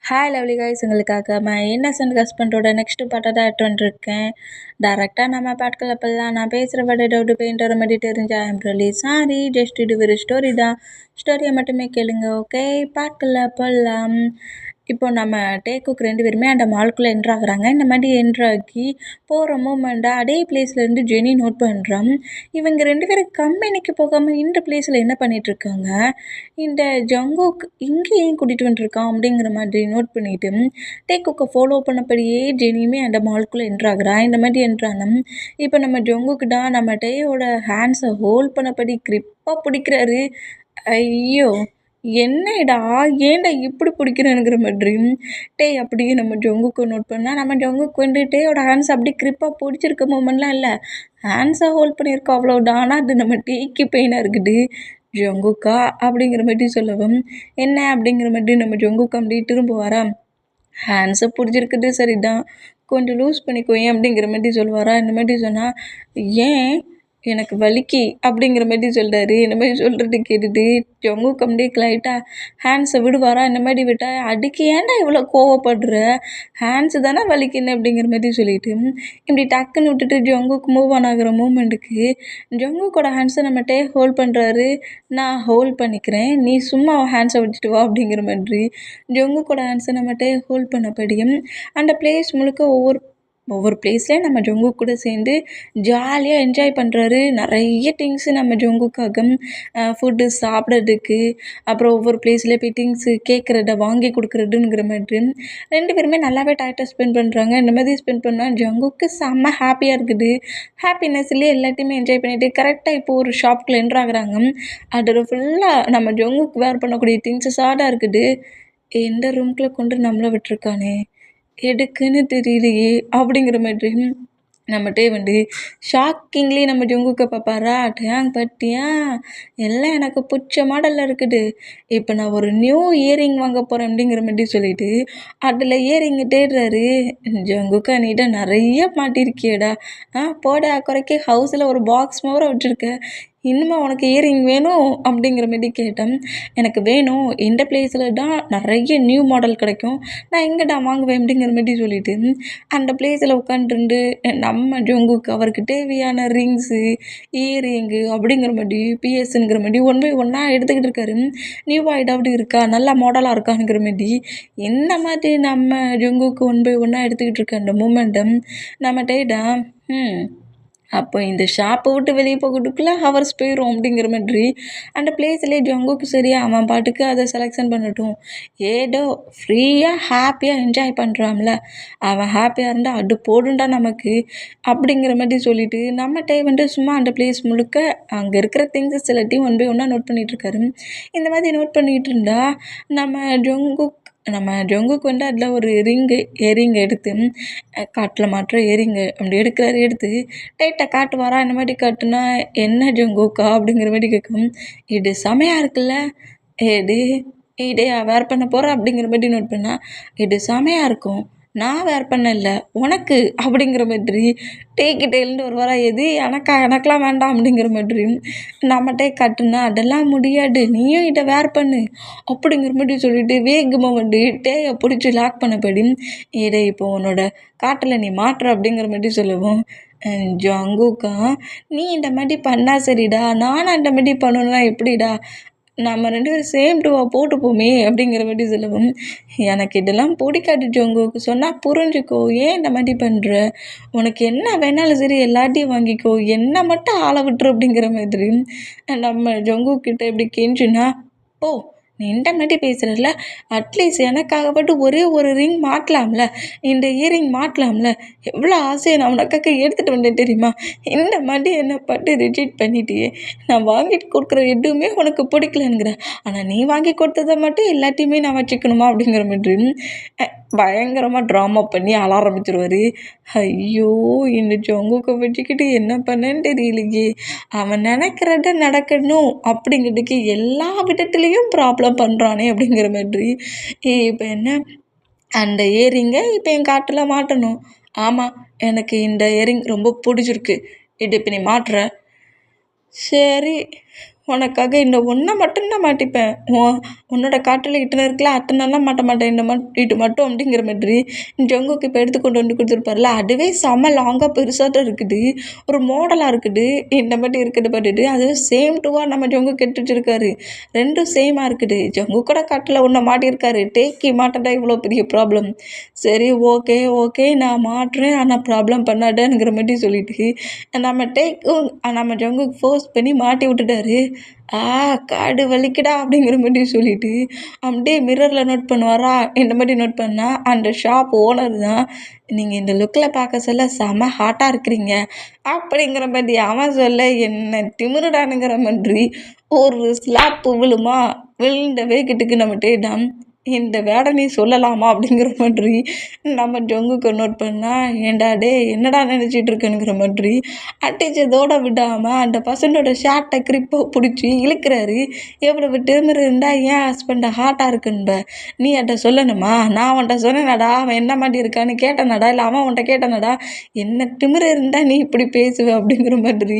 Hi lovely guys, உங்களுக்காக Innocent ஹஸ்பண்டோட next பாட்டை தான் எடுத்து வந்துருக்கேன். டேரெக்டாக நம்ம பாட்டுக்களை போடலாம். நான் பேசுகிற பாட்டு டவுட்டு பெயிண்டர் மாதிரி தெரிஞ்ச ஐம் ரியலி சாரி. ஜஸ்ட் இது ஒரு ஸ்டோரி தான். ஸ்டோரியை மட்டுமே கேளுங்க. ஓகே, பாட்டுக்களை போடலாம். இப்போ நம்ம டேக்குக்கு 2 பேருமே அந்த மாலுக்குள்ளே என்ட்ராகிறாங்க. இந்த மாதிரி என்ட்ராகி போகிற மூமெண்ட்டாக அதே பிளேஸ்லேருந்து ஜெனி நோட் பண்ணுறான். இவங்க 2 பேரும் கம்பெனிக்கு போகாமல் இந்த பிளேஸில் என்ன பண்ணிகிட்ருக்காங்க, இந்த ஜங்குக் இங்கே ஏன் கூட்டிகிட்டு வந்துருக்கான் அப்படிங்கிற மாதிரி நோட் பண்ணிவிட்டு டேக்குக்கை ஃபாலோ பண்ணபடியே ஜெனியுமே அந்த மாலுக்குள்ளே என்ட்ராகிறா. இந்த மாதிரி என்ட்ரானம் இப்போ நம்ம ஜங்குக்கு தான் நம்ம டேயோட ஹேண்ட்ஸை ஹோல்ட் பண்ணபடி க்ரிப்பாக பிடிக்கிறாரு. ஐயோ, என்னடா ஏன்டா இப்படி பிடிக்கிறேனுங்கிற மாதிரி டேய் அப்படியே நம்ம ஜங்குக்கு நோட் பண்ணால் நம்ம ஜங்குக்கு வந்து டேயோட ஹேண்ட்ஸ் அப்படி க்ரிப்பாக பிடிச்சிருக்க மூமெண்ட்லாம் இல்லை, ஹேண்ட்ஸை ஹோல்ட் பண்ணியிருக்கோம் அவ்வளோதான். ஆனால் அது நம்ம டேக்கு பெயினாக இருக்குது. ஜங்குக்கா அப்படிங்கிற மாதிரி சொல்லவும் என்ன அப்படிங்கிற மாதிரி நம்ம ஜங்குக்கு அப்படி திரும்ப வரா. ஹேண்ட்ஸை பிடிச்சிருக்குது சரிதான், கொஞ்சம் லூஸ் பண்ணிக்கோ ஏன் அப்படிங்கிற மாதிரி சொல்லுவாரா. இந்த மாதிரி சொன்னால் ஏன் எனக்கு வலிக்கு அப்படிங்கிற மாதிரி சொல்கிறாரு. இந்த மாதிரி சொல்கிறது கேட்டுட்டு ஜங்குக்கு அப்படியே லைட்டாக ஹேண்ட்ஸை விடுவாரா. இந்த மாதிரி விட்டால் அதுக்கு ஏன்டா இவ்வளோ கோவப்படுற, ஹேண்ட்ஸு தானே வலிக்குன்னு அப்படிங்கிற மாதிரி சொல்லிட்டு இப்படி டக்குன்னு விட்டுட்டு ஜங்குக்கு மூவ் ஆன் ஆகிற மூமெண்ட்டுக்கு ஜங்குக்கோட ஹேண்ட்ஸை நம்மகிட்டே ஹோல்ட் பண்ணுறாரு. நான் ஹோல்ட் பண்ணிக்கிறேன், நீ சும்மா ஹேண்ட்ஸை விட்டுட்டு வா அப்படிங்கிற மாதிரி ஜங்குக்கோட ஹேண்ட்ஸை நம்மகிட்டே ஹோல்ட் பண்ணபடியும் அந்த பிளேஸ் முழுக்க ஒவ்வொரு பிளேஸ்லேயும் நம்ம ஜங்குக் கூட சேர்ந்து ஜாலியாக என்ஜாய் பண்ணுறாரு. நிறைய திங்ஸு நம்ம ஜங்குக்காக ஃபுட்டு சாப்பிட்றதுக்கு, அப்புறம் ஒவ்வொரு பிளேஸ்லேயே போய் திங்ஸு கேட்குறத வாங்கி கொடுக்குறதுங்கிற மாதிரி 2 பேருமே நல்லாவே டைட்டாக ஸ்பெண்ட் பண்ணுறாங்க. இந்த மாதிரி ஸ்பெண்ட் பண்ணால் ஜங்குக்கு செம்ம ஹாப்பியாக இருக்குது. ஹாப்பினஸ்லேயே எல்லாத்தையுமே என்ஜாய் பண்ணிவிட்டு கரெக்டாக இப்போ ஒரு ஷாப்புக்குள்ள என்ட்ராகிறாங்க. அதில் ஃபுல்லாக நம்ம ஜங்குக்கு வேர் பண்ணக்கூடிய திங்ஸஸாக தான் இருக்குது. எந்த ரூம்குள்ளே கொண்டு நம்மளை விட்டுருக்கானே, எதுக்குன்னு தெரியலையே அப்படிங்கிற மாதிரி நம்மகிட்டே வந்து ஷாக்கிங்லி நம்ம ஜங்குக்கை பார்ப்பாரா. டேங் பட்டியா, எல்லாம் எனக்கு பிடிச்ச மாடலில் இருக்குது, இப்போ நான் ஒரு நியூ இயரிங் வாங்க போகிறேன் அப்படிங்கிற மாதிரி சொல்லிட்டு அதில் இயரிங் தேடுறாரு. ஜங்குக்கா நீட்ட நிறைய மாட்டிருக்கியடா, போட குறைக்க ஹவுஸில் ஒரு பாக்ஸ் மாதிரி வச்சுருக்க, இன்னுமா உனக்கு இயரிங் வேணும் அப்படிங்கிற மாதிரி கேட்டேன். எனக்கு வேணும், இந்த பிளேஸில் தான் நிறைய நியூ மாடல் கிடைக்கும், நான் எங்கேடா வாங்குவேன் அப்படிங்கிற மாதிரி சொல்லிட்டு அந்த பிளேஸில் உட்காந்துருந்து நம்ம ஜங்குக்கு அவருக்கு தேவையான ரிங்ஸு இயரிங்கு அப்படிங்கிற மாதிரி பிஎஸ்ங்கிற மாதிரி 1 by 1 எடுத்துக்கிட்டு இருக்காரு. நியூவாக ஏதாவது இருக்கா, நல்லா மாடலாக இருக்காங்கிற மாதிரி என்ன மாதிரி நம்ம ஜங்குக்கு 1 by 1 எடுத்துக்கிட்டு இருக்க அந்த மூமெண்டம் நம்ம டேடா அப்போ இந்த ஷாப்பை விட்டு வெளியே போகிறதுக்குள்ளே ஹவர்ஸ் போயிடும் அப்படிங்கிற மாதிரி அந்த பிளேஸ்லேயே ஜங்குக்கு சரியா அவன் பாட்டுக்கு அதை செலெக்ஷன் பண்ணட்டும், ஏதோ ஃப்ரீயாக ஹாப்பியாக என்ஜாய் பண்ணுறான்ல, அவன் ஹாப்பியாக இருந்தால் அது போடுண்டா நமக்கு அப்படிங்கிற மாதிரி சொல்லிவிட்டு நம்மகிட்ட வந்து சும்மா அந்த பிளேஸ் முழுக்க அங்கே இருக்கிற திங்ஸஸ் எல்லாத்தையும் 1 by 1 நோட் பண்ணிகிட்ருக்காரு. இந்த மாதிரி நோட் பண்ணிகிட்டு இருந்தால் நம்ம ஜங்குக்கு வந்து அதில் ஒரு இயரிங் எடுத்து காட்டில் மாட்டுற இயரிங்கு அப்படி எடுக்கிறாரு. எடுத்து டைட்டாக காட்டுவாரா. இந்த மாதிரி காட்டுனா என்ன ஜங்குக்கா அப்படிங்கிற மாதிரி கேட்கும். இது செமையாக இருக்குல்ல, ஏடு இதே வேர் பண்ண போகிற அப்படிங்கிற மாதிரி நோட் பண்ணால் இது செமையாக இருக்கும், நான் வேர் பண்ணல உனக்கு அப்படிங்கிற மாதிரி டேக்கிட்டேலேருந்து ஒரு வாரம் எது எனக்கெலாம் வேண்டாம் அப்படிங்கிற மாதிரி நம்மகிட்டே காட்டுனா அதெல்லாம் முடியாது, நீயும் இதை வேர் பண்ணு அப்படிங்கிற மாதிரி சொல்லிட்டு வேகமாக வந்து டேயை பிடிச்சி லாக் பண்ணபடி இதை இப்போ உன்னோட காட்டில் நீ மாட்டுற அப்படிங்கிற மாதிரி சொல்லுவோம். ஜங்குக்கா நீ இந்த மாதிரி பண்ணால் சரிடா, நானும் அந்த மாதிரி பண்ணணும்னா எப்படிடா, நம்ம 2 பேரும் சேம் டூவாக போட்டுப்போமே அப்படிங்கிற மாதிரி சொல்லுவோம். எனக்கு இதெல்லாம் பிடிக்காது ஜங்குக்கு, சொன்னால் புரிஞ்சுக்கோ, ஏன் இந்த மாதிரி பண்ணுற, உனக்கு என்ன வேணாலும் சரி எல்லாத்தையும் வாங்கிக்கோ, என்னை மட்டும் ஆளை விட்டுரு அப்படிங்கிற மாதிரி நம்ம ஜங்குக்கிட்ட எப்படி கெஞ்சுனா, ஓ நீ இந்த மாதிரி பேசுகிறல்ல, அட்லீஸ்ட் எனக்காகப்பட்டு ஒரே ஒரு ரிங் மாட்டலாம்ல, இந்த இயரிங் மாட்டலாம்ல, எவ்வளோ ஆசையை நான் உனக்காக எடுத்துகிட்டு வந்தேன் தெரியுமா, இந்த மாதிரி என்னை பட்டு ரிஜெக்ட் பண்ணிட்டியே, நான் வாங்கிட்டு கொடுக்குற எதுவுமே உனக்கு பிடிக்கலங்கிற, ஆனால் நீ வாங்கி கொடுத்ததை மட்டும் எல்லாத்தையுமே நான் வச்சுக்கணுமா அப்படிங்கிற மாதிரி பயங்கரமாக ட்ராமா பண்ணி அழ ஆரம்பிச்சிருவார். ஐயோ, இந்த ஜங்குக்கை வச்சுக்கிட்டு என்ன பண்ணேன்னு தெரியலையே, அவன் நினைக்கிறத நடக்கணும் அப்படிங்கிறதுக்கு எல்லா விதத்துலேயும் ப்ராப்ளம் பண்ணுறானே அப்படிங்கிற மாதிரி இப்போ என்ன அந்த இயரிங்கை இப்போ என் காட்டில் மாட்டணும். ஆமாம், எனக்கு இந்த இயரிங் ரொம்ப பிடிச்சிருக்கு, இது இப்போ நீ மாட்டுற, சரி உனக்காக இந்த ஒன்றை மட்டும் நான் மாட்டிப்பேன், உன்னோட காட்டில் இட்டுன்னு இருக்கல அட்டனெல்லாம் மாட்ட மாட்டேன், இது மட்டும் அப்படிங்கிற மாதிரி ஜங்குக்கு இப்போ எடுத்து கொண்டு வந்து கொடுத்துருப்பார்ல, அதுவே செம லாங்காக பெருசாக தான் இருக்குது, ஒரு மாடலாக இருக்குது, இந்த மாதிரி இருக்கிறத பார்த்துட்டு அதுவே சேம் டூவாக நம்ம ஜங்குக்கு எடுத்து வச்சிருக்காரு. ரெண்டும் சேமாக இருக்குது. ஜங்கு கூட காட்டில் ஒன்றை மாட்டியிருக்காரு, டேக்கி மாட்டடா இவ்வளோ பெரிய ப்ராப்ளம். சரி ஓகே ஓகே நான் மாட்டுறேன், ஆனால் ப்ராப்ளம் பண்ணாடேங்கிற மாதிரி சொல்லிட்டு நம்ம ஜங்குக்கு ஃபோர்ஸ் பண்ணி மாட்டி விட்டுட்டாரு. காடு வலிக்குடா அப்படிங்கிற மாதிரி சொல்லிட்டு அப்படியே மிரரில் நோட் பண்ணுவாரா, இந்த மாதிரி நோட் பண்ணால் அந்த ஷாப் ஓனர் தான், நீங்கள் இந்த லுக்கில் பார்க்க சொல்ல செம ஹாட்டாக இருக்கிறீங்க அப்படிங்கிற மாதிரி அவன் சொல்ல என்ன திமிருடானுங்கிற மாதிரி ஒரு ஸ்லாப்பு விழுமா, விழுந்த வேகத்துக்கு நம்ம டேடாம் இந்த வேடை நீ சொல்லலாமா அப்படிங்கிற மாதிரி நம்ம ஜங்குக்கு நோட் பண்ணால், ஏண்டா டே என்னடா நினச்சிட்டு இருக்கேனுங்கிற மாதிரி அடித்ததோடு விடாமல் அந்த பசங்களோட ஷார்ட்டை கிரிப்பை பிடிச்சி இழுக்கிறாரு. எவ்வளவு திமிரு இருந்தால் ஏன் ஹஸ்பண்டை ஹாட்டாக இருக்குன்ப, நீ என்கிட்ட சொல்லணுமா, நான் அவன்கிட்ட சொன்னேனடா அவன் என்ன மாதிரி இருக்கான்னு கேட்டனடா, இல்லை அவன் அவன்கிட்ட கேட்டனடா, என்ன திமிரு இருந்தால் நீ இப்படி பேசுவ அப்படிங்கிற மாதிரி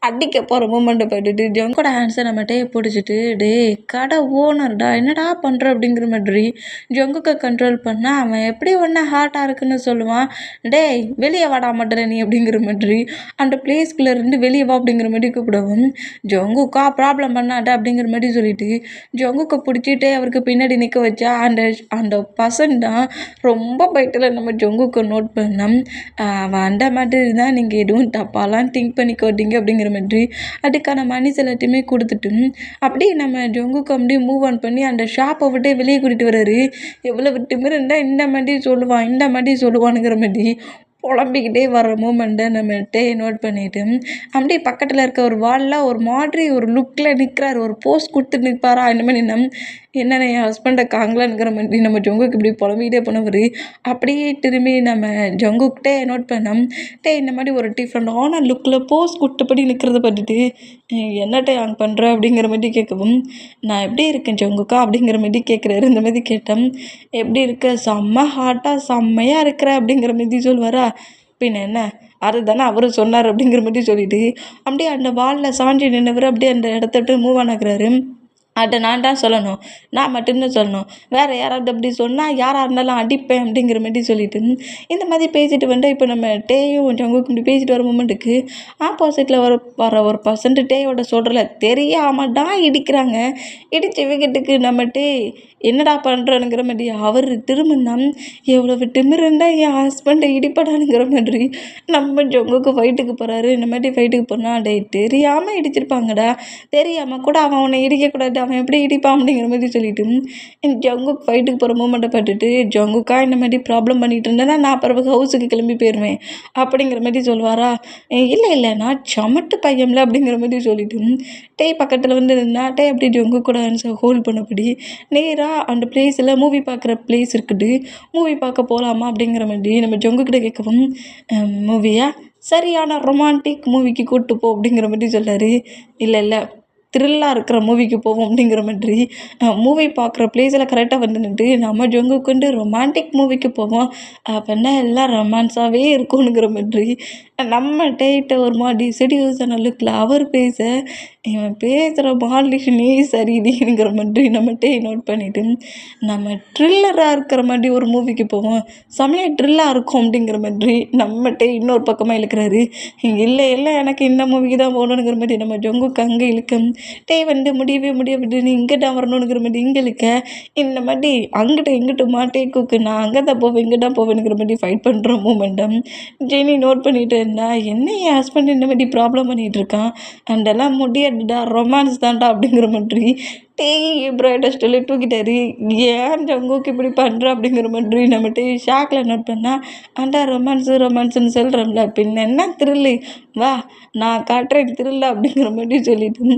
அடிக்க போகிற மூமெண்ட்டை பார்த்துட்டு ஜங்கோட ஆன்சர் நம்ம பிடிச்சிட்டு, டே கடை ஓனர்டா என்னடா பண்ணுற அப்படிங்கிற மாதிரி ஜங்குக்கு கண்ட்ரோல் பண்ணால் அவன் எப்படி ஒன்றா ஹார்ட்டாக இருக்குன்னு சொல்லுவான். டேய் வெளியே வாடா மாட்டேன் நீ அப்படிங்கிற மாதிரி அந்த பிளேஸ்குள்ளே இருந்து வெளியே வா அப்படிங்கிற மாதிரி கூப்பிடவும், ஜங்குக்கா ப்ராப்ளம் பண்ணாட்ட அப்படிங்கிற மாதிரி சொல்லிட்டு ஜங்குக்கு பிடிச்சிட்டே அவருக்கு பின்னாடி நிற்க வச்சா அந்த அந்த பர்சன் தான் ரொம்ப பைட்டில் நம்ம ஜங்குக்கு நோட் பண்ணோம். அவன் அந்த மாதிரி தான் நீங்கள் எதுவும் தப்பாலாம் திங்க் பண்ணிக்கோட்டீங்க அப்படிங்கிற மாதிரி அதுக்கான மணி எல்லாத்தையுமே கொடுத்துட்டு அப்படியே நம்ம ஜங்குக்கு அப்படியே மூவ் ஆன் பண்ணி அந்த ஷாப்பை விட்டு வெளியே கூட்டிகிட்டு வர்றாரு. எவ்வளவு திமிரு இருந்தால் இந்த மாதிரி சொல்லுவானுங்கிற மாதிரி புலம்பிக்கிட்டே வர மூமெண்ட்டை நம்மகிட்ட நோட் பண்ணிவிட்டு அப்படியே பக்கத்தில் இருக்க ஒரு வாலில் ஒரு மாதிரி ஒரு லுக்கில் நிற்கிறாரு, ஒரு போஸ் கொடுத்து நிற்பாரா, இந்த மாதிரி என்னென்ன என் ஹஸ்பண்டை காங்கலாங்கிற மாதிரி நம்ம ஜங்குக்கு இப்படி புலம்பிக்கிட்டே போனவர் அப்படியே திரும்பி நம்ம ஜங்குக்கிட்டே நோட் பண்ணோம். இந்த மாதிரி ஒரு டிஃப்ரெண்டான லுக்கில் போஸ் கொடுத்தபடி நிற்கிறத பார்த்துட்டு என்னட்டே அங்கே பண்ணுற அப்படிங்கிற மாதிரி கேட்கவும், நான் எப்படி இருக்கேன் ஜங்குக்கா அப்படிங்கிற மாதிரி கேட்குறாரு. இந்த மாதிரி கேட்டேன், எப்படி இருக்க, செம்ம ஹாட்டாக செம்மையாக இருக்கிற அப்படிங்கிற மாதிரி சொல்லுவாரா, பின்ன என்ன அதுதானே அவரு சொன்னார் அப்படிங்கிற மாதிரி சொல்லிட்டு அப்படியே அந்த வாலில் சாஞ்சி நின்றவர் அப்படியே அந்த இடத்த விட்டு மூவ் ஆன் ஆகுறாரு. அதை நான் தான் சொல்லணும், நான் மட்டும்தான் சொல்லணும், வேறு யாராவது அப்படி சொன்னால் யாராக இருந்தாலும் அடிப்பேன் அப்படிங்கிற மாதிரி சொல்லிட்டு இந்த மாதிரி பேசிட்டு வந்துட்டு இப்போ நம்ம டேயும் ஜங்குக்கும் இப்படி பேசிட்டு வர மூமெண்ட்டுக்கு ஆப்போசிட்டில் வர ஒரு பர்சன்ட் டேயோட சொல்கிறல தெரியாமல் தான் இடிக்கிறாங்க. இடித்த விக்கெட்டுக்கு நம்ம டே என்னடா பண்ணுறனுங்கிற மாதிரி அவர் திரும்பினா எவ்வளவு திமிருந்தா என் ஹஸ்பண்டை இடிப்படானுங்கிற மாதிரி நம்ம ஜங்குக்கு ஃபைட்டுக்கு போகிறாரு. இந்த மாதிரி ஃபைட்டுக்கு போனால் டே தெரியாமல் இடிச்சிருப்பாங்கடா, தெரியாமல் கூட அவனை இடிக்கக்கூடாது, அவன் எப்படி இடிப்பான் அப்படிங்கிற மாதிரி சொல்லிட்டு ஜங்குக்கு ஃபைட்டுக்கு போகிற மூமெண்ட்டை பார்த்துட்டு, ஜங்குக்கா இந்த மாதிரி ப்ராப்ளம் பண்ணிகிட்டு இருந்தேன்னா நான் பிறகு ஹவுஸுக்கு கிளம்பி போயிடுவேன் அப்படிங்கிற மாதிரி சொல்லுவாரா. இல்லை நான் சமட்டு பையன்ல அப்படிங்கிற மாதிரி சொல்லிட்டு டே பக்கத்தில் வந்து நின்னா டே அப்படி ஜங்கு கூட ஹோல்ட் பண்ணபடி நேராக அந்த பிளேஸில் மூவி பார்க்குற பிளேஸ் இருக்குது, மூவி பார்க்க போகலாமா அப்படிங்கிற மாதிரி நம்ம ஜங்குக்கிட்ட கேட்கவும், மூவியா சரியான ரொமான்டிக் மூவிக்கு கூப்பிட்டு போ அப்படிங்கிற மாதிரி சொல்கிறாரு. இல்லை த்ரில்லாக இருக்கிற மூவிக்கு போவோம் அப்படிங்கிற மாதிரி மூவி பார்க்குற பிளேஸில் கரெக்டாக வந்து நின்று நம்ம ஜங்குக்கு ரொமான்டிக் மூவிக்கு போவோம் அப்படின்னா எல்லாம் ரொமான்ஸாகவே இருக்கும்ங்கிற மாதிரி நம்ம டேட்ட ஒரு மாதிரி செடியூஸான லுக்கில் அவர் பேச இவன் பேசுகிற மாடலேஷனே சரியில்லைங்கிற மாதிரி நம்ம நோட் பண்ணிவிட்டு நம்ம ட்ரில்லராக இருக்கிற மாதிரி ஒரு மூவிக்கு போவோம், செமையாக ட்ரில்லாக இருக்கும் அப்படிங்கிற மாதிரி நம்ம இன்னொரு பக்கமாக இழுக்கிறாரு. இல்லை எனக்கு இந்த மூவிக்கு தான் போகணுங்கிற மாதிரி நம்ம ஜங்குக்கு அங்கே இழுக்க வந்து முடியவே முடியாது, நீ இங்கே தான் வரணுங்கிற மாதிரி இங்கே இழுக்க இந்த மாதிரி இங்கிட்டு மாட்டே கூக்கு நான் அங்கே தான் போவேன் இங்கே தான் போவேனுங்கிற மாதிரி ஃபைட் பண்ணுற மூமெண்டம் ஜெனி நோட் பண்ணிட்டு இருந்தா. என்ன என் ஹஸ்பண்ட் இந்த மாதிரி ப்ராப்ளம் பண்ணிகிட்டு இருக்கான், அண்டெல்லாம் முடியாதுடா ரொமான்ஸ் தான்டா அப்படிங்கிற மாதிரி பிரைட்டஸ்ட் சொல்லி தூக்கிட்டாரு. ஏன் ஜங்குக்கு இப்படி பண்ணுற அப்படிங்கிற மாதிரி நம்மகிட்ட ஷாக்கில் நோட் பண்ணால் அண்டா ரொமான்ஸ்ன்னு சொல்கிறோம்ல, பின்ன என்ன த்ரில்லு, வா நான் காட்டுறேன் த்ரில்லு அப்படிங்கிற மாதிரி சொல்லிட்டு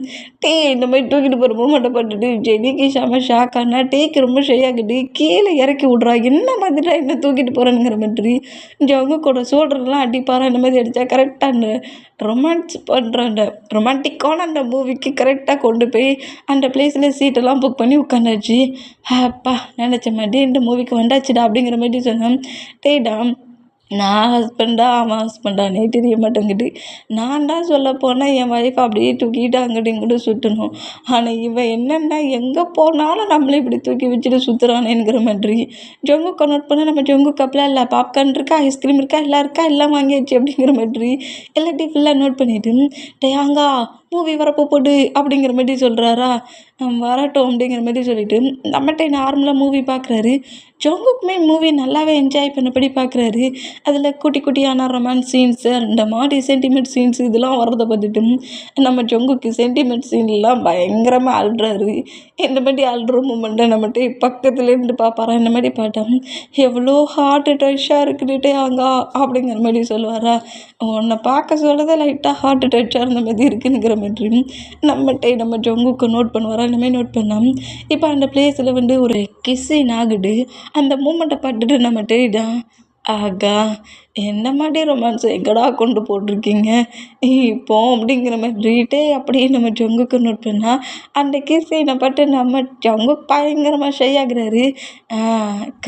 இந்த மாதிரி தூக்கிட்டு போகிற மூமெண்ட்டை பண்ணிட்டு ஜெனிக்கு செம்ம ஷாக் ஆனால் டேக்கு ரொம்ப ஷையாகிட்டு கீழே இறக்கி விட்றா, என்ன மாதிரிடா என்ன தூக்கிட்டு போகிறேனுங்கிற மாதிரி ஜங்கு கூட சோல்டர்லாம் அடிப்பாரா, இந்த மாதிரி அடித்தா கரெக்டாக அந்த ரொமான்ஸ் பண்ணுற அந்த ரொமான்டிக்கான அந்த மூவிக்கு கரெக்டாக கொண்டு போய் அந்த பிளேஸில் சீட்டெல்லாம் புக் பண்ணி உட்காந்தாச்சு. அப்பா நினச்ச மாதிரி இந்த மூவிக்கு வந்தாச்சுடா அப்படிங்கிற மாதிரி சொன்னேன். டேடா நான் ஹஸ்பண்டா அவன் ஹஸ்பண்டானே தெரிய மாட்டேங்குது. நான் தான் சொல்லப்போனால் என் ஒய்ஃப் அப்படியே தூக்கிட்டு அங்கிட்டும் இங்கிட்டும் சுற்றணும். ஆனால் இவன் என்னென்னா எங்கே போனாலும் நம்மளே இப்படி தூக்கி வச்சுட்டு சுற்றுறானேங்கிற மாதிரி. ஜொங்குக்கு நோட் பண்ணால் நம்ம ஜொங்கு கப்பில் இல்லை பாப்கார்ன் இருக்கா, ஐஸ்கிரீம் இருக்கா, எல்லாம் இருக்கா, எல்லாம் வாங்கியாச்சு அப்படிங்கிற மாதிரி எல்லாத்தையும் ஃபுல்லாக நோட் பண்ணிவிட்டு டேயாங்கா மூவி வரப்போ போடு அப்படிங்கிற மாதிரி சொல்கிறாரா. வரட்டும் அப்படிங்கிற மாதிரி சொல்லிவிட்டு நம்மகிட்ட நார்மலாக மூவி பார்க்குறாரு. ஜொங்குக்குமே மூவி நல்லாவே என்ஜாய் பண்ணபடி பார்க்குறாரு. அதில் குட்டி குட்டியான ரொமான்ஸ் சீன்ஸு இந்த மாதிரி சென்டிமெண்ட் சீன்ஸ் இதெல்லாம் வர்றதை பார்த்துட்டு நம்ம ஜொங்குக்கு சென்டிமெண்ட் சீன்லாம் பயங்கரமாக அழுறாரு. இந்த மாதிரி அழுற மூமெண்ட்டை நம்மகிட்ட பக்கத்துலேருந்து பார்ப்பாரா. இந்த மாதிரி பார்த்தோம் எவ்வளோ ஹார்ட் டச்சாக இருக்குதுட்டே அங்க அப்படிங்கிற மாதிரி சொல்லுவாரா. உன்னை பார்க்க சொல்லதை லைட்டாக ஹார்ட் டச்சாக இருந்த மாதிரி இருக்குங்கிற மாதிரி நம்மகிட்ட நம்ம ஜொங்குக்கு நோட் பண்ணுவாரா. இந்த மாதிரி நோட் பண்ணோம். இப்போ அந்த பிளேஸில் ஒரு கிஸ்ஸின் ஆகுது. அந்த மூமெண்ட்டை பார்த்துட்டு நம்மகிட்ட இதான் ஆகா என்ன மாதிரி ரொமான்ஸ் எங்கடா கொண்டு போட்டிருக்கீங்க இப்போ அப்படிங்கிற மாதிரிட்டே அப்படியே நம்ம ஜொங்குக்கு நோட் பண்ணால் அந்த கிஸ்ஸினை பார்த்து நம்ம ஜொங்கு பயங்கரமாக ஷை ஆகுறாரு.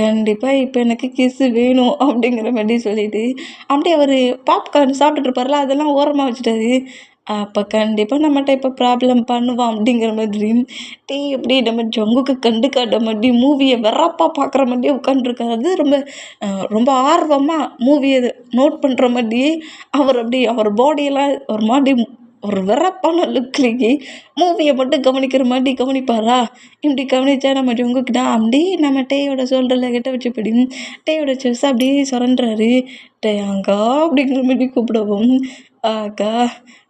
கண்டிப்பாக இப்போ எனக்கு கிஸ்ஸு வேணும் அப்படிங்கிற மாதிரி சொல்லிட்டு அப்படியே அவர் பாப்கார்ன் சாப்பிட்டுட்டு இருப்பார்ல அதெல்லாம் ஓரமாக வச்சுட்டாரு. அப்போ கண்டிப்பாக நம்மகிட்ட இப்போ ப்ராப்ளம் பண்ணுவான் அப்படிங்கிற மாதிரி டீ எப்படி நம்ம ஜொங்குக்கு கண்டு காட்ட மாதிரி மூவியை வெறப்பாக பார்க்குற மாதிரியே உட்காந்துருக்காரு. அது ரொம்ப ரொம்ப ஆர்வமாக மூவியை நோட் பண்ணுற மாதிரியே அவர் பாடியெல்லாம் ஒரு மாதிரி ஒரு வெறப்பான லுக்லேயே மூவியை மட்டும் கவனிக்கிற மாதிரி கவனிப்பாரா. இப்படி கவனித்தா நம்ம ஜொங்குக்கிட்ட அப்படியே நம்ம டேயோட ஷோல்டரில் கிட்ட வச்சபடி டேயோட செஸ் அப்படியே சுரண்டுறாரு. டேயாங்கா அப்படிங்கிற மாதிரி கூப்பிடவும் ஆகா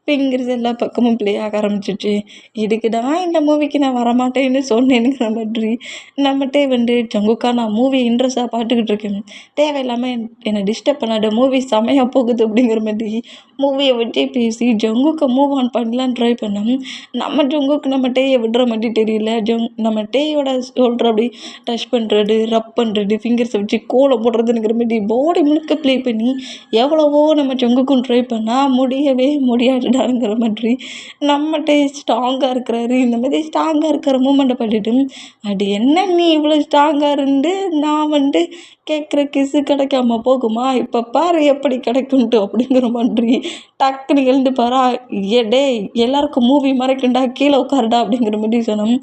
ஃபிங்கர்ஸ் எல்லா பக்கமும் ப்ளே ஆக ஆரம்பிச்சிச்சு. இதுக்கு தான் இந்த மூவிக்கு நான் வரமாட்டேன்னு சொன்னேனுங்கிற மாதிரி நம்மகிட்டே ஜங்குக்கா நான் மூவி இன்ட்ரெஸ்ட்டாக பார்த்துக்கிட்டு இருக்கேன், தேவையில்லாமல் என்னை டிஸ்டர்ப் பண்ணாத, மூவி செமையாக போகுது அப்படிங்கிற மாதிரி மூவியை வச்சே பேசி ஜங்குக்கை மூவ் ஆன் பண்ணலான்னு ட்ரை பண்ணோம். நம்ம ஜங்குக்கு நம்ம டேயை விடுற மாதிரி தெரியல. நம்ம டேயோட ஷோல்டர் அப்படி டச் பண்ணுறது, ரப் பண்ணுறது, ஃபிங்கர்ஸை வச்சு கோலம் போடுறதுங்கிற மாதிரி பாடி முழுக்க ப்ளே பண்ணி எவ்வளவோ நம்ம ஜங்குக்கும் ட்ரை பண்ணால் முடியவே முடியாதுடாங்கிற மாதிரி நம்மகிட்ட ஸ்ட்ராங்காக இருக்கிறாரு. இந்த மாதிரி ஸ்ட்ராங்காக இருக்கிற மூமெண்ட்டை பண்ணிட்டு அது என்ன நீ இவ்வளோ ஸ்ட்ராங்காக இருந்து நான் கேட்குற கிஸ்ஸு கிடைக்காம போகுமா, இப்போ பாரு எப்படி கிடைக்கும்ட்டு அப்படிங்கிற மாதிரி டக்குன்னு எழுந்து பாரா. டே எல்லாருக்கும் மூவி மறைக்கண்டா, கீழே உட்காருடா அப்படிங்கிற மாதிரி சொன்னோம்.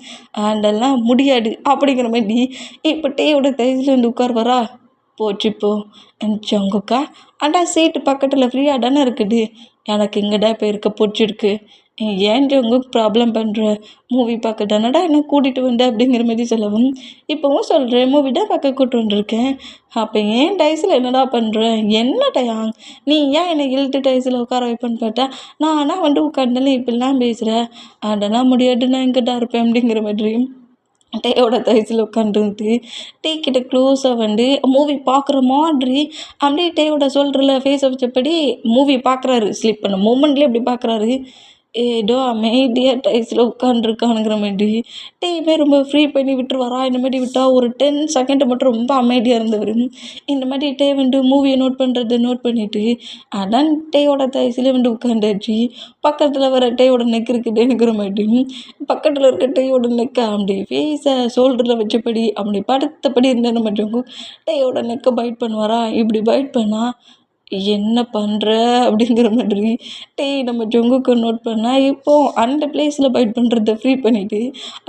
அதெல்லாம் முடியாது அப்படிங்கிற மாதிரி இப்போ டேயோட தைசில் உட்காருவாரா. போச்சுப்போ ஜங்குக்கா அடா சீட்டு பக்கத்தில் ஃப்ரீயாக தானே இருக்குது, எனக்கு இங்கேடா இப்போ இருக்க பிடிச்சிருக்கு, ஏன் ஜங்கு ப்ராப்ளம் பண்ணுற, மூவி பார்க்க தானடா என்ன கூட்டிகிட்டு வந்தேன் அப்படிங்கிற மாதிரி சொல்லவும் இப்போவும் சொல்கிறேன் மூவி தான் பார்க்க கூப்பிட்டு வந்திருக்கேன், அப்போ ஏன் டைஸில் என்னடா பண்ணுற, என்னடையா நீ ஏன் என்னை இழுத்து டைஸில் உட்கார வைப்பேன்னு பார்த்தா நானாக உட்காந்தாலும் இப்படிலாம் பேசுகிறேன், அதெல்லாம் முடியாது நான் இங்கிட்ட இருப்பேன் அப்படிங்கிற மாதிரி டேயோட தைசில் உட்காந்துருந்து டீ கிட்ட க்ளோஸாக மூவி பார்க்குற மாதிரி அப்படியே டேயோட ஷோல்டரில் ஃபேஸை வச்சபடி மூவி பார்க்குறாரு. ஸ்லிப் பண்ண மூமெண்ட்லேயே அப்படி பார்க்குறாரு. ஏதோ அமைதியாக டைஸில் உட்காந்துருக்கானுங்கிற மாதிரி டேயுமே ரொம்ப ஃப்ரீ பண்ணி விட்டுருவாரா. இந்த மாதிரி விட்டால் ஒரு 10 செகண்ட் மட்டும் ரொம்ப அமைதியாக இருந்தவர். இந்த மாதிரி டே மூவியை நோட் பண்ணுறதை நோட் பண்ணிவிட்டு அதான் டேயோட தைசில் உட்காந்தாச்சு. பக்கத்தில் வர டேயோட நெக் இருக்குதுங்கிற மாதிரி பக்கத்தில் இருக்க டேயோட நெக்கை அப்படி ஃபேஸை ஷோல்டரில் வச்சபடி அப்படி படுத்தபடி இருந்த நம்ம ஜங்கு டேயோட நெக்கை பைட் பண்ணுவாரா. இப்படி பைட் பண்ணால் என்ன பண்ணுற அப்படிங்கிற மாதிரி நம்ம ஜங்குக்கு நோட் பண்ணால் இப்போது அந்த பிளேஸில் பைட் பண்ணுறத ஃப்ரீ பண்ணிவிட்டு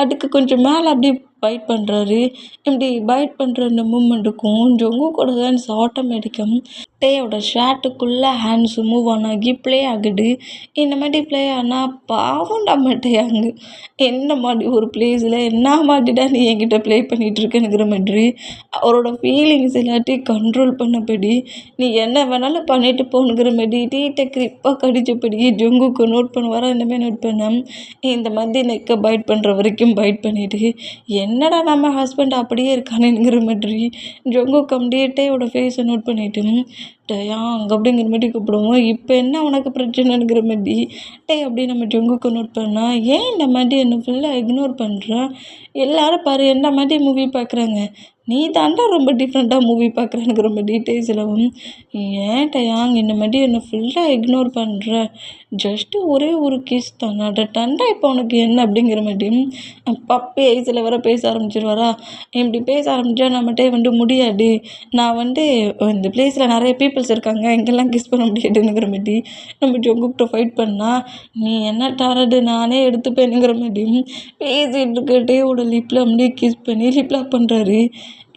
அதுக்கு கொஞ்சம் மேலே அப்படியே பைட் பண்ணுறாரு. இப்படி பைட் பண்ணுற அந்த மூமெண்ட்டுக்கும் ஜங்குக்கோட ஹேண்ட்ஸ் ஆட்டோமேட்டிக்காக டேயோட ஷர்ட்டுக்குள்ளே ஹேண்ட்ஸ் மூவ் ஆகி ப்ளே ஆகுது. இந்த மாதிரி ப்ளே ஆனால் பாவம் நம்ம டேயாங்க என்ன மாதிரி ஒரு பிளேஸில் என்ன மாதிரிடா நீ என்கிட்ட ப்ளே பண்ணிகிட்ருக்கேனுங்கிற மாதிரி அவரோட ஃபீலிங்ஸ் எல்லாத்தையும் கண்ட்ரோல் பண்ணபடி நீ என்ன வேணாலும் பண்ணிட்டு போகணுங்கிற மாதிரி டீட்டை கிரிப்பாக கடிச்சபடி ஜங்குக்கு நோட் பண்ணுவாரா. இந்த மாதிரி நோட் பண்ண இந்த மாதிரி நெக்கை பைட் பண்ணுற வரைக்கும் பைட் பண்ணிவிட்டு என்னடா நம்ம ஹஸ்பண்ட் அப்படியே இருக்கானுங்கிற மாதிரி ஜங்குக்கு அப்படியே டேயோட ஃபேஸை நோட் பண்ணிவிட்டு டேயா அங்கே அப்படிங்கிற மாதிரி கூப்பிடுவோம். இப்போ என்ன உனக்கு பிரச்சனைங்கிற மாதிரி அப்படி நம்ம ஜங்குக்கு நோட் பண்ணால் ஏன் இந்த மாதிரி என்னை ஃபுல்லாக இக்னோர் பண்ணுறேன், எல்லோரும் பாரு என்ன மாதிரி மூவி பார்க்குறாங்க, நீ தாண்டா ரொம்ப டிஃப்ரெண்ட்டாக மூவி பார்க்குற, எனக்கு ரொம்ப டீட்டெயில்ஸில் ஏன்டா யாங் இந்த மாதிரி என்னை ஃபுல்லாக இக்னோர் பண்ணுற, ஜஸ்ட்டு ஒரே ஒரு கிஸ் தானே டண்டா இப்போ உனக்கு என்ன அப்படிங்கிற மாதிரி பப்பி ஐஸில் வர பேச ஆரம்பிச்சிருவாரா. இப்படி பேச ஆரம்பித்தா நம்மகிட்டே முடியாது, நான் இந்த பிளேஸில் நிறைய பீப்புள்ஸ் இருக்காங்க, இங்கெல்லாம் கிஸ் பண்ண முடியாதுங்கிற மாதிரி நம்ம ஜங்குக்கிட்ட ஃபைட் பண்ணால், நீ என்ன டாரடு நானே எடுத்துப்பேனுங்கிற மாதிரி பேசிகிட்டு இருக்கட்டே ஓட லிப்பில் அப்படியே கிஸ் பண்ணி லிப் லாக் பண்ணுறாரு.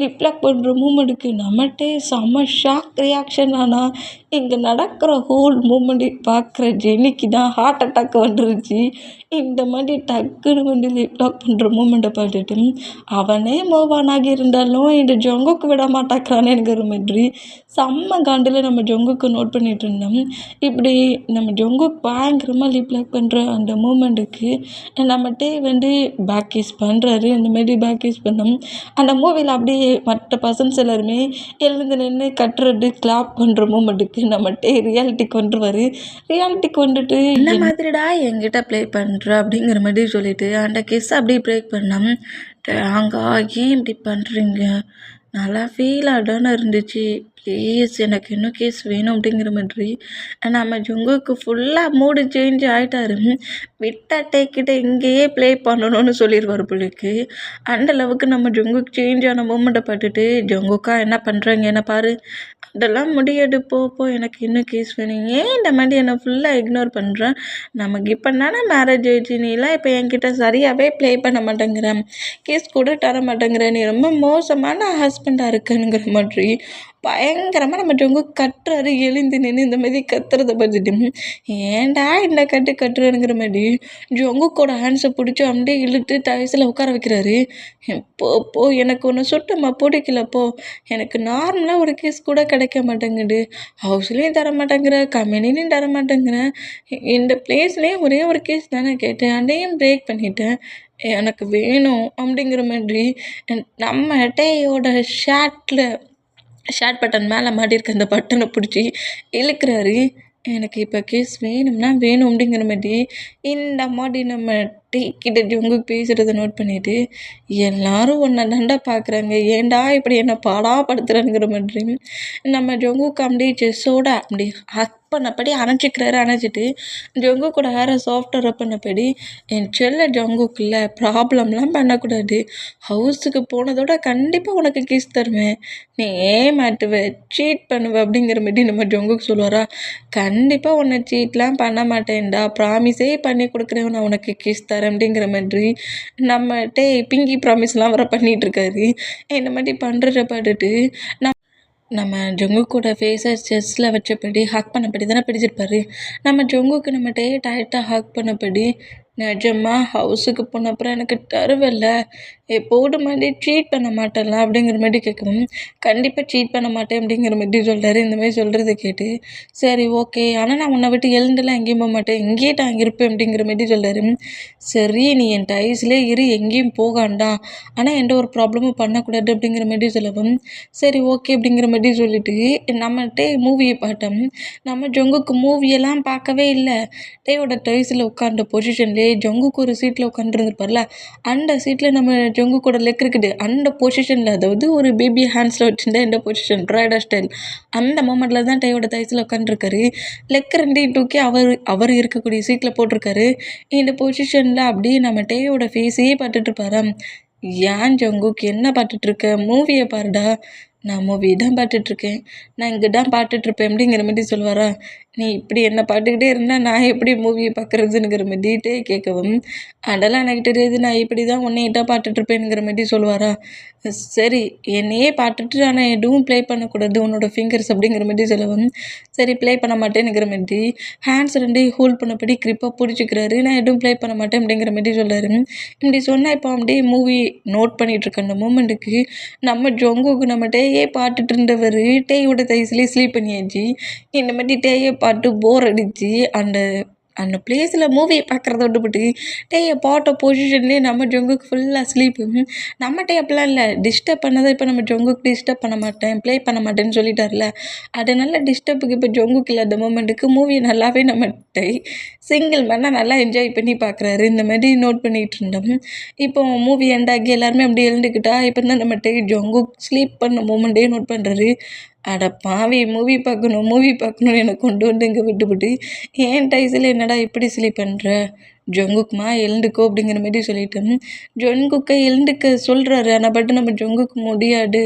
லிப் லாக் பண்ணுற மூமெண்ட்டுக்கு நம்மகிட்டே செம்ம ஷாக் ரியாக்ஷன். ஆனால் இங்கே நடக்கிற ஹோல் மூமெண்ட்டு பார்க்குற ஜெனிக்கு தான் ஹார்ட் அட்டாக் வந்துருச்சு. இந்த மாதிரி டக்குன்னு லிப் லாக் பண்ணுற மூமெண்ட்டை பார்த்துட்டு அவனே மூவ் ஆன் ஆகி இருந்தாலும் இந்த ஜங்குக்கு விட மாட்டாக்கிறானேங்கிற மாதிரி செம்ம காண்டில் நம்ம ஜங்குக்கு நோட் பண்ணிகிட்டு இருந்தோம். இப்படி நம்ம ஜங்குக் பயங்கரமாக லிப் லாக் பண்ணுற அந்த மூமெண்ட்டுக்கு நம்மகிட்டே பேக் கிஸ் பண்ணுறாரு. இந்த மாதிரி பேக் கிஸ் பண்ணோம். அந்த மூவியில் அப்படியே மற்ற பர்சன்ஸ் எல்லாருமே எழுந்து நின்று கட்டுறது கிளாப் பண்ணுற மூமெண்ட்டுக்கு நம்மகிட்டே ரியாலிட்டிக்கு வந்துருவார். ரியாலிட்டிக்கு வந்துட்டு என்ன மாதிரிடா என்கிட்ட ப்ளே பண்ணுற அப்படிங்கிற மாதிரி சொல்லிவிட்டு அந்த கிஸ் அப்படியே பிரேக் பண்ணோம். அங்கே ஏன் இப்படி பண்ணுறீங்க, நல்லா ஃபீலாக தானே இருந்துச்சு, ப்ளீஸ் எனக்கு இன்னும் கேஸ் வேணும் அப்படிங்கிற மாதிரி நம்ம ஜங்குக்கு ஃபுல்லாக மூடு சேஞ்ச் ஆகிட்டாரு. விட்டா டேக்கிட்ட இங்கேயே ப்ளே பண்ணணும்னு சொல்லிடுவார் பிள்ளைக்கு. அந்த அளவுக்கு நம்ம ஜங்குக்கு சேஞ்ச் ஆன மூமெண்ட்டை பார்த்துட்டு, ஜங்குக்கா என்ன பண்ணுறாங்க என்ன பாரு, அதெல்லாம் முடியாது போ எனக்கு இன்னும் கேஸ் வேணும், ஏன் இந்த மாதிரி என்னை ஃபுல்லாக இக்னோர் பண்ணுறேன், நமக்கு இப்போ தானே மேரேஜ் ஆயிடுச்சு, நீலாம் இப்போ என்கிட்ட சரியாகவே ப்ளே பண்ண மாட்டேங்கிறேன், கேஸ் கூட தர மாட்டேங்கிற, நீ ரொம்ப மோசமான ஹஸ்பண்டாக இருக்குங்கிற மாதிரி பயங்கரமாக நம்ம ஜங்கு கட்டுறாரு. எழுந்து நின்று இந்த மாதிரி கத்துறதை பார்த்துட்டு ஏன்டா இந்த கட்டுறேங்கிற மாதிரி ஜங்குக்கோட ஹேண்ட்ஸை பிடிச்சி அப்படியே இழுத்து தயசில் உட்கார வைக்கிறாரு. போ எனக்கு ஒன்று சுட்டமா பிடிக்கலப்போ, எனக்கு நார்மலாக ஒரு கிஸ் கூட கிடைக்க மாட்டேங்குது, ஹவுஸ்லேயும் தர மாட்டேங்கிற, கம்பெனிலையும் தர மாட்டேங்கிறேன், இந்த பிளேஸ்லேயும் ஒரே ஒரு கிஸ் தானே கேட்டேன், அதையும் பிரேக் பண்ணிட்டேன், எனக்கு வேணும் அப்படிங்கிற மாதிரி நம்ம டேயோட ஷர்ட் பட்டன் மேலே மாட்டியிருக்க அந்த பட்டனை பிடிச்சி இழுக்கிறாரு. எனக்கு இப்போ கேஸ் வேணும்னா வேணும் அப்படிங்கிற மாதிரி இந்த மாதிரி நம்ம டீக்கிட்ட ஜங்குக்கு பேசுகிறத நோட் பண்ணிவிட்டு எல்லாரும் ஒன்றை தாண்டா பார்க்குறாங்க, ஏன்டா இப்படி என்னை பாடாப்படுத்துகிறேங்கிற மாதிரி நம்ம ஜங்குக்கு அப்படியே செஸ்ஸோட அப்படி ஹக் பண்ணபடி அணைச்சிட்டு ஜங்கு கூட ஹேரை சாஃப்டாக ரப் பண்ணபடி, என் செல்ல ஜங்குக்குள்ள ப்ராப்ளம்லாம் பண்ணக்கூடாது, ஹவுஸுக்கு போனதோட கண்டிப்பாக உனக்கு கிஸ் தருவேன், நீ ஏமாட்டுவ சீட் பண்ணுவ அப்படிங்கிற மாதிரி நம்ம ஜங்குக்கு சொல்லுவாரா. கண்டிப்பாக உன்னை சீட்லாம் பண்ண மாட்டேன்டா, ப்ராமிஸே பண்ணி கொடுக்குறேன், நான் உனக்கு கிஸ் தரேன் அப்படிங்கிற மாதிரி நம்மகிட்டே பிங்கி ப்ராமிஸ்லாம் வர பண்ணிகிட்ருக்காரு. இந்த மாதிரி பண்ணுறத பார்த்துட்டு நம்ம ஜங்குக்கோட ஃபேஸை செஸ்ஸில் வச்சபடி ஹக் பண்ணபடி தானே பிடிச்சிருப்பாரு. நம்ம ஜங்குக்கு நம்மகிட்டே டைட்டாக ஹக் பண்ணபடி, நிஜமாக ஹவுஸுக்கு போன அப்புறம் எனக்கு தருவல்ல, எப்போது மாதிரி சீட் பண்ண மாட்டேன்ல அப்படிங்கிற மாதிரி கேட்கவும், கண்டிப்பாக சீட் பண்ண மாட்டேன் அப்படிங்கிற மாதிரி சொல்கிறாரு. இந்த மாதிரி சொல்கிறத கேட்டு சரி ஓகே, ஆனால் நான் உன்னை விட்டு எழுந்துலாம் எங்கேயும் போக மாட்டேன், இங்கேயே நான் இருப்பேன் அப்படிங்கிற மாதிரி சொல்கிறாரு. சரி நீ என் டைஸ்லேயே இரு, எங்கேயும் போகாண்டா, ஆனால் எந்த ஒரு ப்ராப்ளமும் பண்ணக்கூடாது அப்படிங்கிற மாதிரி சொல்லவும் சரி ஓகே அப்படிங்கிற மாதிரி சொல்லிவிட்டு நம்மகிட்டே மூவியை பார்த்தோம். நம்ம ஜங்குக்கு மூவியெல்லாம் பார்க்கவே இல்லை, டேயோட டைஸில் உட்காந்த பொசிஷன்லேயே ஜங்குக்கு ஒரு சீட்டில் உட்காந்துருந்துருப்பார்ல, அந்த சீட்டில் நம்ம ஜங்குக்கோட லெக் இருக்குது, அந்த பொசிஷனில், அதாவது ஒரு பேபி ஹேண்ட்ஸில் வச்சுருந்தா இந்த பொசிஷன் ரைடர் ஸ்டைல், அந்த மூமெண்ட்டில் தான் டேயோட டைஸில் உட்காந்துருக்காரு. லெக் ரெண்டையும் தூக்கி அவர் இருக்கக்கூடிய சீட்டில் போட்டிருக்காரு. இந்த பொசிஷனில் அப்படியே நம்ம டேயோட ஃபேஸையே பார்த்துட்ருப்பாரா. ஏன் ஜங்குக்கு என்ன பார்த்துட்ருக்க, மூவியை பாருடா, நான் மூவி தான் பார்த்துட்ருக்கேன், நான் இங்கே தான் பார்த்துட்ருப்பேன் அப்படிங்கிற மாதிரி சொல்லுவாரா. நீ இப்படி என்னை பார்த்துக்கிட்டே இருந்தால் நான் எப்படி மூவியை பார்க்குறதுங்கிற மாதிரிட்டே கேட்கவும், அதெல்லாம் எனக்கு தெரியாது, நான் இப்படி தான் உன்னையிட்ட பார்த்துட்ருப்பேனுங்கிற மாதிரி சொல்லுவாரா. சரி என்னையே பார்த்துட்டு ஆனால் எதுவும் ப்ளே பண்ணக்கூடாது உன்னோட ஃபிங்கர்ஸ் அப்படிங்கிற மாதிரி சொல்லவும், சரி ப்ளே பண்ண மாட்டேனுங்கிற மாதிரி ஹேண்ட்ஸ் ரெண்டையும் ஹோல்ட் பண்ணபடி க்ரிப்பாக பிடிச்சிக்கிறாரு. நான் எதுவும் ப்ளே பண்ண மாட்டேன் அப்படிங்கிற மாதிரி சொல்கிறாரு. இப்படி சொன்னால் இப்போ அப்படியே மூவி நோட் பண்ணிகிட்ருக்க அந்த மூமெண்ட்டுக்கு நம்ம ஜங்குக்கு நம்ம டேயே பார்த்துட்டு இருந்தவர் டேயோட தைஸ்லேயே ஸ்லீப் பண்ணியாச்சு. இந்த மாதிரி டேயை பார்த்து போர் அடித்து அந்த அந்த பிளேஸில் மூவி பார்க்குறத விட்டுவிட்டு போட்ட பொசிஷன்லேயே நம்ம ஜங்குக்கு ஃபுல்லாக ஸ்லீப்பு. நம்மகிட்ட அப்படிலாம் இல்லை, டிஸ்டர்ப் பண்ணதை இப்போ நம்ம ஜங்குக்கு டிஸ்டர்ப் பண்ண மாட்டேன், ப்ளே பண்ண மாட்டேன்னு சொல்லிட்டார்ல. அதனால டிஸ்டர்புக்கு இப்போ ஜங்குக்கு இல்லாத மூமெண்ட்டுக்கு மூவி நல்லாவே நம்மகிட்ட சிங்கிள் மேனாக நல்லா என்ஜாய் பண்ணி பார்க்குறாரு. இந்த மாதிரி நோட் பண்ணிகிட்டு இருந்தோம். இப்போ மூவி எண்டாகி எல்லாருமே அப்படி எழுந்துக்கிட்டா இப்போ தான் நம்மகிட்ட ஜங்குக் ஸ்லீப் பண்ண மூமெண்ட்டே நோட் பண்ணுறாரு. அட பாவி, மூவி பார்க்கணும்னு எனக்கு கொண்டு வந்து இங்கே விட்டுவிட்டு ஏன் டைஸில் என்னடா இப்படி ஸ்லீப் பண்ணுற, ஜங்குக்குமா எழுந்துக்கோ அப்படிங்கிற மாதிரி சொல்லிட்டேன். ஜங்குக்கை எழுந்துக்க சொல்கிறாரு, ஆனால் பட் நம்ம ஜங்குக்கு முடியாது,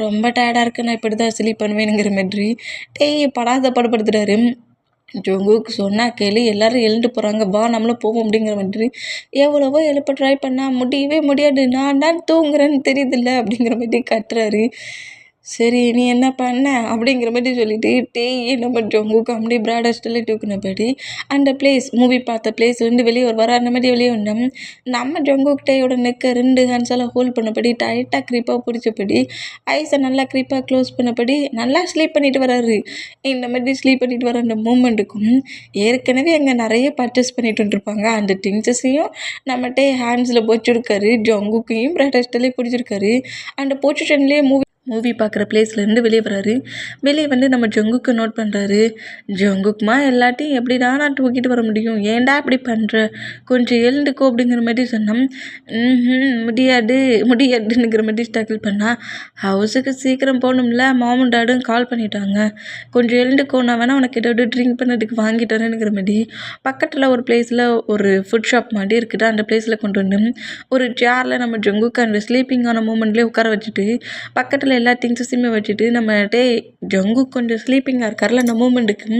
ரொம்ப டயர்டாக இருக்கு, நான் இப்படி தான் ஸ்லீப் பண்ணுவேனுங்கிற மாதிரி படாத படப்படுத்துறாரு. ஜங்குக்கு சொன்னால் கேளு, எல்லோரும் எழுந்து போகிறாங்க, வா நம்மளும் போவோம் அப்படிங்கிற மாதிரி எவ்வளவோ எழுப்ப ட்ரை பண்ணால் முடியவே முடியாது, நான் தான் தூங்குறேன்னு தெரியுதில்ல அப்படிங்கிற மாதிரி கத்துறாரு. சரி நீ என்ன பண்ண அப்படிங்கிற மாதிரி சொல்லிட்டு நம்ம ஜங்குக்கு அப்படியே பிராடஸ்ட்டில் தூக்குனபடி அந்த மூவி பார்த்த பிளேஸ்லேருந்து வெளியே வருவார். அந்த மாதிரி வெளியே வந்தோம். நம்ம ஜங்குக்கு டேயோட நெக்கை 2 ஹேண்ட்ஸெல்லாம் ஹோல்ட் பண்ணபடி டைட்டாக க்ரீப்பாக பிடிச்சபடி ஐஸை நல்லா க்ரீப்பாக க்ளோஸ் பண்ணபடி நல்லா ஸ்லீப் பண்ணிட்டு வராரு. இந்த மாதிரி ஸ்லீப் பண்ணிட்டு வர அந்த மூமெண்ட்டுக்கும் ஏற்கனவே அங்கே நிறைய பர்ச்சேஸ் பண்ணிட்டு வந்துருப்பாங்க, அந்த திங்ஸஸையும் நம்மகிட்ட ஹேண்ட்ஸில் போச்சுருக்காரு. ஜங்குக்கையும் பிராடஸ்ட்டிலே பிடிச்சிருக்காரு. அந்த பொசிஷன்லேயே மூவி பார்க்குற பிளேஸ்லேருந்து வெளியே வராரு. வெளியே வந்து நம்ம ஜங்குக்கு நோட் பண்ணுறாரு. ஜங்குக்குமா எல்லாத்தையும் எப்படிடா நான் தூக்கிட்டு வர முடியும், ஏன்டா இப்படி பண்ணுற, கொஞ்சம் எழுந்துக்கோ அப்படிங்கிற மாதிரி சொன்னோம். முடியாதுங்கிற மாதிரி ஸ்ட்ரகிள் பண்ணால், ஹவுஸுக்கு சீக்கிரம் போகணும்ல, மாமும் டாடும் கால் பண்ணிட்டாங்க, கொஞ்சம் எழுந்துக்கோ, நான் வேணால் உனக்கு ஏதாவது ட்ரிங்க் பண்ணதுக்கு வாங்கிட்டேனுங்கிற மாதிரி பக்கத்தில் ஒரு பிளேஸில் ஒரு ஃபுட் ஷாப் மாதிரி இருக்குது. அந்த பிளேஸில் கொண்டு வந்து ஒரு சேரில் நம்ம ஜங்குக்கு அந்த ஸ்லீப்பிங்கான மூமெண்ட்லேயே உட்கார வச்சுட்டு பக்கத்தில் எல்லா திங்ஸஸையுமே வச்சுட்டு நம்ம ஜங்கு கொஞ்சம் ஸ்லீப்பிங்காக இருக்கார்ல, அந்த மூமெண்ட்டுக்கு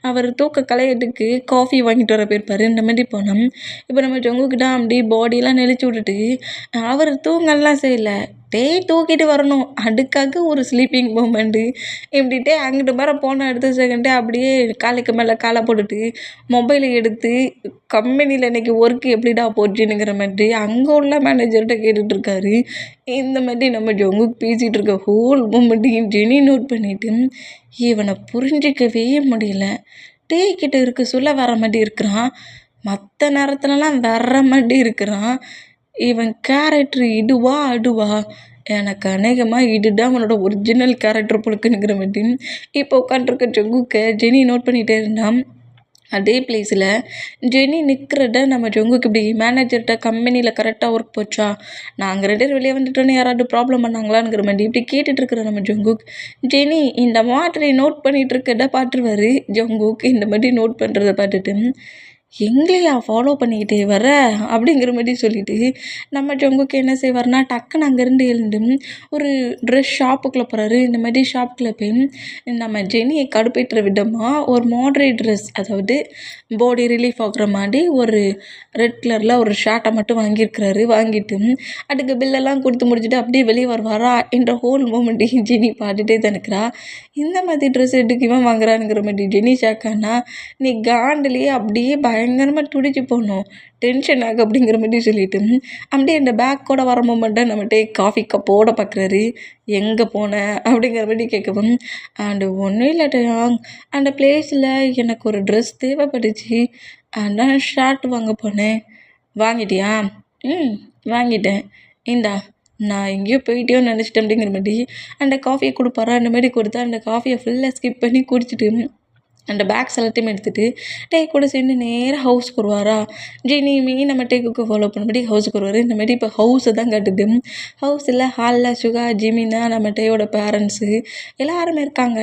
அவர் தூக்க கலையத்துக்கு காஃபி வாங்கிட்டு வர போயிருப்பார். இந்த மாதிரி போனோம். இப்போ நம்ம ஜங்குக்கிட்ட அப்படி பாடியெல்லாம் நெளிச்சு விட்டுட்டு அவர் தூங்கலாம் செய்யலை, தூக்கிட்டு வரணும், அதுக்காக ஒரு ஸ்லீப்பிங் மூமெண்ட்டு. இப்படிட்டே அங்கிட்டு மேலே போன அடுத்த செகண்டே அப்படியே காலுக்கு மேலே காலை போட்டுட்டு மொபைலை எடுத்து கம்பெனியில் இன்றைக்கி ஒர்க்கு எப்படிடா போச்சுங்கிற மாதிரி அங்கே உள்ள மேனேஜர்கிட்ட கேட்டுட்ருக்காரு. இந்த மாதிரி நம்ம ஜங்குக்கு பேசிகிட்டு இருக்க ஹோல் மூமெண்ட்டையும் ஜெனி நோட் பண்ணிவிட்டு இவனை புரிஞ்சிக்கவே முடியல. கிட்ட இருக்க சொல்ல வர மாதிரி இருக்கிறான், மற்ற நேரத்துலலாம் வர்ற மாதிரி இருக்கிறான். இவன் கேரக்டர் இதுவா அதுவா, எனக்கு அநேகமாக இதுதான் அவனோட ஒரிஜினல் கேரக்டர் பொழுக்குங்கிற மாதிரி இப்போ உட்காண்ட்ருக்க ஜங்குக்கை ஜெனி நோட் பண்ணிகிட்டே இருந்தான். அதே பிளேஸில் ஜெனி நிற்கிறத நம்ம ஜங்குக்கு இப்படி மேனேஜர்கிட்ட கம்பெனியில் கரெக்டாக ஒர்க் போச்சா, நாங்கள் 2 பேர் வெளியே வந்துட்டோன்னு யாராவது ப்ராப்ளம் பண்ணாங்களாங்கிற மாதிரி இப்படி கேட்டுட்ருக்குற நம்ம ஜங்குக். ஜெனி இந்த மாதிரி நோட் பண்ணிகிட்டு இருக்கிறத பார்த்துருவாரு. ஜங்குக் இந்த மாதிரி நோட் பண்ணுறத பார்த்துட்டு எங்களையா ஃபாலோ பண்ணிக்கிட்டே வர அப்படிங்கிற மாதிரி சொல்லிவிட்டு நம்ம ஜங்குக்கு என்ன செய்வார்னா டக்குன்னு அங்கேருந்து எழுந்து ஒரு ட்ரெஸ் ஷாப்புக்குள்ளே போகிறாரு. இந்த மாதிரி ஷாப்புக்குள்ளே போய் நம்ம ஜெனியை கடுப்பேற்றுற விதமாக ஒரு மாடரேட் ட்ரெஸ், அதாவது பாடி ரிலீஃப் ஆகுற மாதிரி ஒரு ரெட் கலரில் ஒரு ஷர்ட்டை மட்டும் வாங்கியிருக்கிறாரு. வாங்கிட்டு அதுக்கு பில்லெல்லாம் கொடுத்து முடிச்சுட்டு அப்படியே வெளியே வருவாரா. என்ற ஹோல் மூமெண்ட்டையும் ஜெனி பார்த்துட்டே தான் இருக்கிறா. இந்த மாதிரி ட்ரெஸ் எடுக்கு இவன் வாங்குறானுங்கிற மாதிரி ஜெனி ஷாக்கானா, நீ காண்டிலேயே அப்படியே பயங்கரமாக துடிச்சு போகணும், டென்ஷன் ஆகு அப்படிங்கிற மாதிரி சொல்லிட்டு அப்படியே அந்த பேக்கோட வர மூமெண்ட்டை நம்மகிட்ட காஃபி கப்போட பார்க்குறாரு. எங்கே போனேன் அப்படிங்கிற மாதிரி கேட்கவும், அண்டு ஒன்றும் இல்லையா, அந்த பிளேஸில் எனக்கு ஒரு ட்ரெஸ் தேவைப்பட்டுச்சு, அதான் ஷர்ட் வாங்க போனேன். வாங்கிட்டியா? வாங்கிட்டேன், இந்தா, நான் எங்கேயோ போயிட்டேன்னு நினச்சிட்டேன் அப்படிங்கிற மாதிரி அந்த காஃபியை கொடுப்பாரா. அந்த மாதிரி கொடுத்தா அந்த காஃபியை ஃபுல்லாக ஸ்கிப் பண்ணி குடிச்சிட்டு அந்த பேக்ஸ் எல்லாத்தையுமே எடுத்துகிட்டு கூட சேர்ந்து நேராக ஹவுஸ்க்கு வருவாரா. ஜெனியுமே நம்ம டேக்குக்கு ஃபாலோ பண்ணபடி ஹவுஸுக்கு வருவார். இந்த மாதிரி இப்போ ஹவுஸை தான் கட்டுது. ஹவுஸில் ஹாலில் சுகா, ஜிமினா, நம்ம டேயோட பேரண்ட்ஸு எல்லாருமே இருக்காங்க.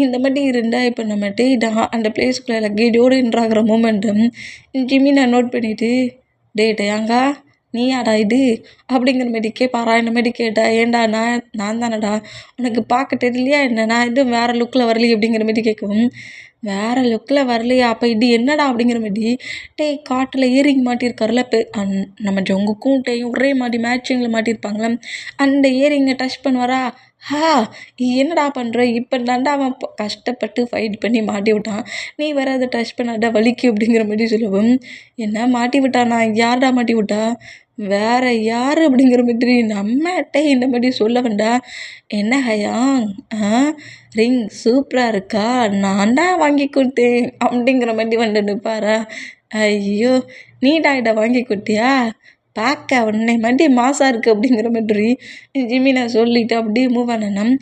இந்த மாதிரி இருந்தால் இப்போ நம்ம டே தான் அந்த பிளேஸ்க்குள்ளே லக்கேஜோடு என்ட்ராகிற மூமெண்ட்டும் ஜிமினா நோட் பண்ணிவிட்டு டேயாங்கா நீயாடா இது அப்படிங்கிற மாதிரி கேட்பாரா. இந்த மாதிரி கேட்டா, ஏன்டா நான் தானடா, உனக்கு பார்க்க தெரியலையா என்ன, நான் எதுவும் வேறு லுக்கில் வரலையே அப்படிங்கிற மாதிரி கேட்கவும், வேறு லுக்கில் வரலையா, அப்போ இது என்னடா அப்படிங்கிற மாதிரி காட்டில் இயரிங் மாட்டியிருக்காருல. இப்போ நம்ம ஜங்குக்கும் டேயும் ஒரே மாதிரி மேட்சிங்கில் மாட்டியிருப்பாங்களே, அந்த இயரிங்கை டச் பண்ணுவாரா. என்னடா பண்ணுற, இப்போ தாண்டா அவன் கஷ்டப்பட்டு ஃபைட் பண்ணி மாட்டி விட்டான், நீ வேறு அதை டச் பண்ணாத வலிக்கு அப்படிங்கிற மாதிரி சொல்லவும், என்ன மாட்டி விட்டானா, யார்டா மாட்டி விட்டா, வேற யார் அப்படிங்கிற மாதிரி நம்மகிட்ட இந்த மாதிரி சொல்ல வேண்டா. என்ன ஹயாங், ஆ ரிங் சூப்பராக இருக்கா, நான் தான் வாங்கி கொடுத்தேன் அப்படிங்கிற மாதிரி வந்து நிற்பாரா. ஐயோ, நீடா இதை வாங்கி கொடுத்தியா, பார்க்க உன்னை மாதிரி மாசாக இருக்குது அப்படிங்கிற மாதிரி ஜிமினை சொல்லிவிட்டு அப்படியே மூவ் பண்ணணும்.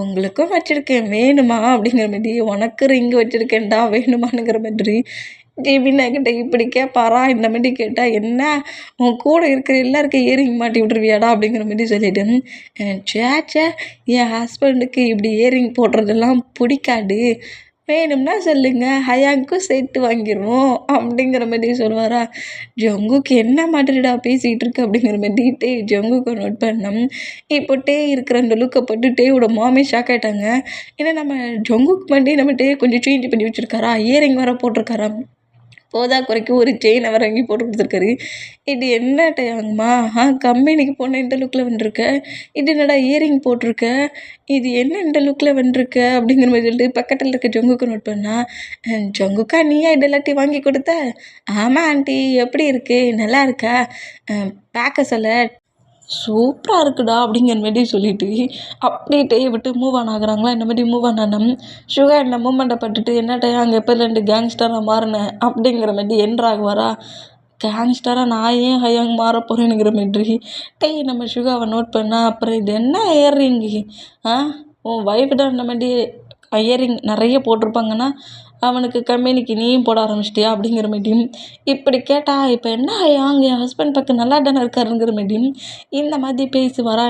உங்களுக்கும் வச்சுருக்கேன் வேணுமா அப்படிங்கிற மாதிரி, உனக்கு ரிங்கு வச்சுருக்கேன்டா வேணுமானுங்கிற மாதிரி ஜிமினா கிட்ட இப்படி கேட்பாரா. இந்த மாதிரி கேட்டால் என்ன உன் கூட இருக்கிற எல்லாருக்கும் இயரிங் மாட்டி விட்ருவியாடா அப்படிங்கிற மாதிரி சொல்லிவிட்டு, சேச்சே என் ஹஸ்பண்டுக்கு இப்படி இயரிங் போடுறதெல்லாம் பிடிக்காது, வேணும்னா சொல்லுங்க ஹயாங்க்கும் சேர்த்து வாங்கிடுவோம் அப்படிங்கிற மாதிரி சொல்லுவாரா. ஜங்குக்கு என்ன மாதிரிடா பேசிகிட்டு இருக்கு அப்படிங்கிற மாதிரி டே ஜங்குக்கு நோட் பண்ணோம். இப்போ டே இருக்கிற அந்த லுக்கை போட்டு டேயோட மாமே ஷாக் ஆகிட்டாங்க. ஏன்னா நம்ம ஜங்குக்கு பண்ணி நம்ம டே கொஞ்சம் சேஞ்ச் பண்ணி வச்சுருக்காரா, இயரிங் வர போட்டிருக்காரா, போதா குறைக்கு ஒரு செயினை வர வாங்கி போட்டு கொடுத்துருக்காரு. இது என்ன டேயாங்கம்மா, கம்பெனிக்கு போன இந்த லுக்கில் வந்துருக்க, இது என்னடா இயரிங் போட்டிருக்க, இது என்ன இந்த லுக்கில் வந்துருக்க அப்படிங்கிற மாதிரி சொல்லிட்டு பக்கத்தில் இருக்க ஜங்குக்கு நோட் பண்ணா. ஜங்குக்கா நீயா இது எல்லாத்தையும் வாங்கி கொடுத்த, ஆமாம் ஆண்டி, எப்படி இருக்கு நல்லா இருக்கா, பார்க்க சொல்ல சூப்பராக இருக்குடா அப்படிங்கிற மாதிரி சொல்லிட்டு அப்படியே டேயை விட்டு மூவ் ஆன் ஆகுறாங்களா. இந்த மாதிரி மூவ் ஆன் ஆனோம். சுகர் இந்த மூமெண்ட்டை பட்டுட்டு என்னட்டே அங்கே எப்போ 2 கேங்ஸ்டராக மாறினேன் அப்படிங்கிற மாதிரி என்ட்ராகுவாரா. கேங்ஸ்டராக நான் ஏன் ஹயாங் மாற போகிறேனுங்கிற மாதிரி டே நம்ம சுகாவை நோட் பண்ணால், அப்புறம் இது என்ன இயரிங்கு, உன் ஒய்ஃப் தான் இந்த மாதிரி இயரிங் நிறைய போட்டிருப்பாங்கன்னா அவனுக்கு கம்பெனிக்கு நீயும் போட ஆரம்பிச்சிட்டியா அப்படிங்கிற மாதிரியும் இப்படி கேட்டா, இப்போ என்ன ஹயாங் என் ஹஸ்பண்ட் பக்கம் நல்லா தானே இருக்காருங்கிற மாதிரியும் இந்த மாதிரி பேசுவாரா.